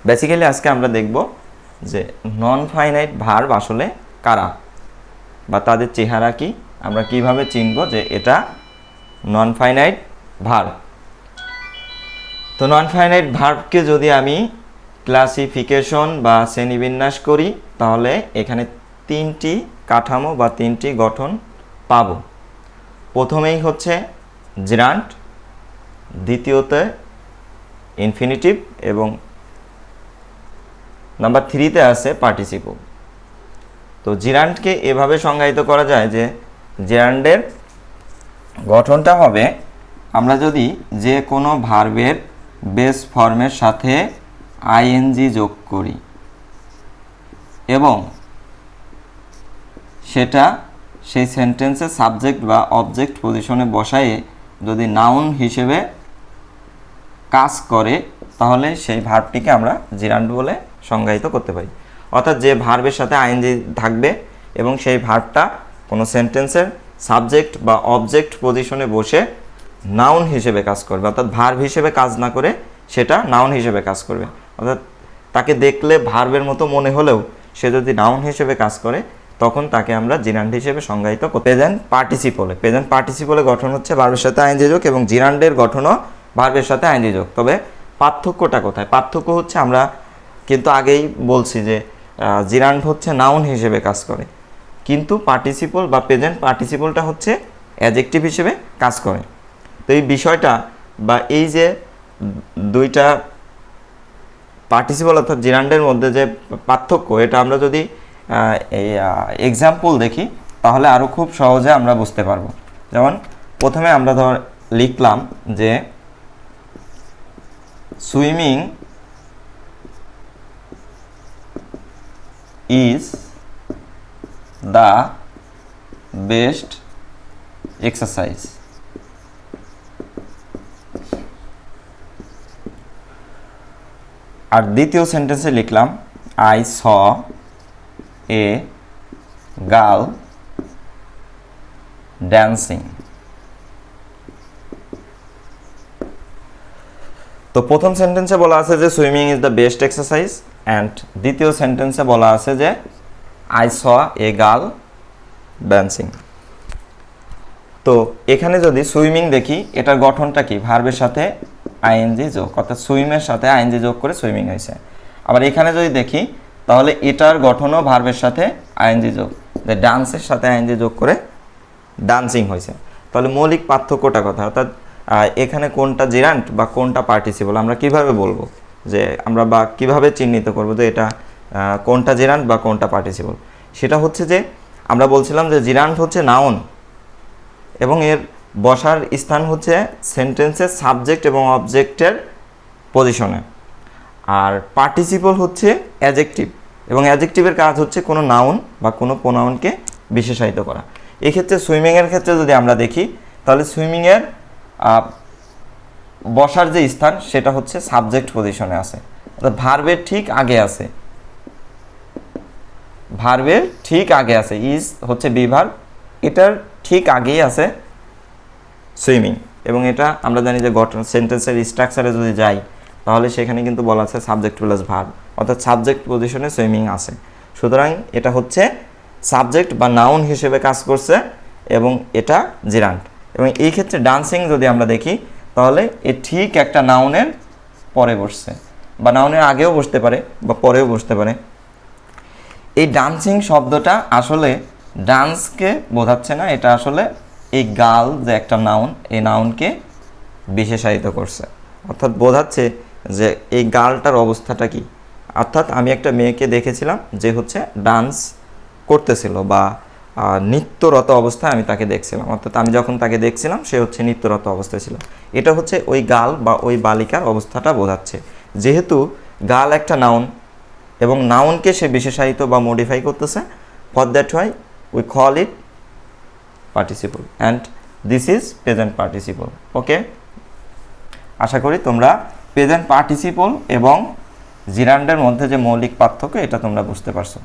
Basically আজকে আমরা দেখব যে নন ফাইনাইট ভার্ব আসলে কারা বা তাদের চেহারা কি, আমরা কিভাবে চিনব যে এটা নন ফাইনাইট ভার্ব। তো নন ফাইনাইট ভার্বকে যদি আমি ক্লাসিফিকেশন বা শ্রেণীবিন্যাস করি তাহলে এখানে তিনটি কাঠামো বা তিনটি গঠন পাব। প্রথমেই হচ্ছে জিরান্ট, দ্বিতীয়তে ইনফিনিটিভ এবং নাম্বার 3তে আছে পার্টিসিপল। তো জিরান্টকে এভাবে সংজ্ঞায়িত করা যায় যে জিরান্ডের গঠনটা হবে, আমরা যদি যে কোনো ভার্বের বেস ফর্মের সাথে আইএনজি যোগ করি এবং সেটা সেই সেন্টেন্সের সাবজেক্ট বা অবজেক্ট পজিশনে বসায়ে যদি নাউন হিসেবে কাজ করে তাহলে সেই ভার্বটিকে আমরা জিরান্ড বলে সংজ্ঞায়িত করতে পারি। অর্থাৎ যে ভার্বের সাথে আইএনজি থাকবে এবং সেই ভার্বটা কোনো সেন্টেন্সের সাবজেক্ট বা অবজেক্ট পজিশনে বসে নাউন হিসেবে কাজ করবে, অর্থাৎ ভার্ব হিসেবে কাজ না করে সেটা নাউন হিসেবে কাজ করবে। অর্থাৎ তাকে দেখলে ভার্বের মতো মনে হলেও সে যদি নাউন হিসেবে কাজ করে তখন তাকে আমরা জিরান্ড হিসেবে সংজ্ঞায়িত করি। প্রেজেন্ট পার্টিসিপলে গঠন হচ্ছে ভার্বের সাথে আইএনজি যোগ এবং জিরান্ডের গঠনও ভার্বের সাথে আইএনজি যোগ। তবে পার্থক্যটা কোথায়? পার্থক্য হচ্ছে আমরা কিন্তু আগেই বলছি যে জিরান্ড হচ্ছে নাউন হিসেবে কাজ করে, কিন্তু পার্টিসিপল বা প্রেজেন্ট পার্টিসিপলটা হচ্ছে অ্যাডজেক্টিভ হিসেবে কাজ করে। তো এই বিষয়টা বা এই যে দুইটা পার্টিসিপল অর্থাৎ জিরান্ডের মধ্যে যে পার্থক্য, এটা আমরা যদি এই এক্সাম্পল দেখি তাহলে আরও খুব সহজে আমরা বুঝতে পারবো। যেমন প্রথমে আমরা লিখলাম যে swimming is the best exercise। আর দ্বিতীয় সেন্টেন্সে লিখলাম I saw a girl dancing। তো প্রথম সেন্টেন্সে বলা আছে যে swimming is the best exercise and দ্বিতীয় সেন্টেন্সে বলা আছে যে I saw a girl dancing. তো এখানে যদি সুইমিং দেখি এটার গঠনটা কি? ভার্বের সাথে আইএনজি যোগ, অর্থাৎ সুইমের সাথে আইএনজি যোগ করে সুইমিং হয়েছে। আবার এখানে যদি দেখি তাহলে এটার গঠনও ভার্বের সাথে আইএনজি যোগ, যে ডান্সের সাথে আইএনজি যোগ করে ডান্সিং হয়েছে। তাহলে মৌলিক পার্থক্যটা কথা, অর্থাৎ এখানে কোনটা জিরান্ট বা কোনটা পার্টিসিপল আমরা কিভাবে বলবো, যে আমরা বা কিভাবে চিহ্নিত করব যে এটা কোনটা জিরান্ট বা কোনটা পার্টিসিপল? সেটা হচ্ছে যে আমরা বলছিলাম যে জিরান্ট হচ্ছে নাউন এবং এর বসার স্থান হচ্ছে সেন্টেন্সের সাবজেক্ট এবং অবজেক্টের পজিশনে, আর পার্টিসিপল হচ্ছে অ্যাডজেক্টিভ এবং অ্যাডজেক্টিভের কাজ হচ্ছে কোনো নাউন বা কোনো প্রোনাউনকে বিশেষায়িত করা। এক্ষেত্রে সুইমিংয়ের ক্ষেত্রে যদি আমরা দেখি তাহলে সুইমিংয়ের বসার যে স্থান সেটা হচ্ছে সাবজেক্ট পজিশনে আছে, অর্থাৎ ভার্বের ঠিক আগে আছে, ভার্বের ঠিক আগে আছে। ইজ হচ্ছে বি ভার্ব, এটার ঠিক আগেই আছে সুইমিং। এবং এটা আমরা জানি যে গঠন সেন্টেন্সের স্ট্রাকচারে যদি যাই তাহলে সেখানে কিন্তু বলা আছে সাবজেক্ট প্লাস ভার্ব, অর্থাৎ সাবজেক্ট পজিশনে সুইমিং আছে। সুতরাং এটা হচ্ছে সাবজেক্ট বা নাউন হিসেবে কাজ করছে এবং এটা জিরান্ট। এবং এই ক্ষেত্রে ডান্সিং যদি আমরা দেখি তাহলে এ ঠিক একটা নাউনের পরে বসছে, বা নাউনের আগেও বসতে পারে বা পরেও বসতে পারে। এই ডান্সিং শব্দটা আসলে ডান্সকে বোঝাচ্ছে না, এটা আসলে এই গার্ল যে একটা নাউন, এই নাউনকে বিশেষায়িত করছে, অর্থাৎ বোঝাচ্ছে যে এই গার্লটার অবস্থাটা কি। অর্থাৎ আমি একটা মেয়েকে দেখেছিলাম যে হচ্ছে ডান্স করতেছিল বা নৃত্যরত অবস্থায় আমি তাকে দেখছিলাম, অর্থাৎ আমি যখন তাকে দেখছিলাম সে হচ্ছে নৃত্যরত অবস্থায় ছিল। এটা হচ্ছে ওই গার্ল বা ওই বালিকার অবস্থাটা বোঝাচ্ছে। যেহেতু গার্ল একটা নাউন এবং নাউনকে সে বিশেষায়িত বা মডিফাই করতেছে, for that why we call it participle and this is present participle. Okay, আশা করি তোমরা প্রেজেন্ট পার্টিসিপল এবং জিরান্ডের মধ্যে যে মৌলিক পার্থক্য এটা তোমরা বুঝতে পারছো।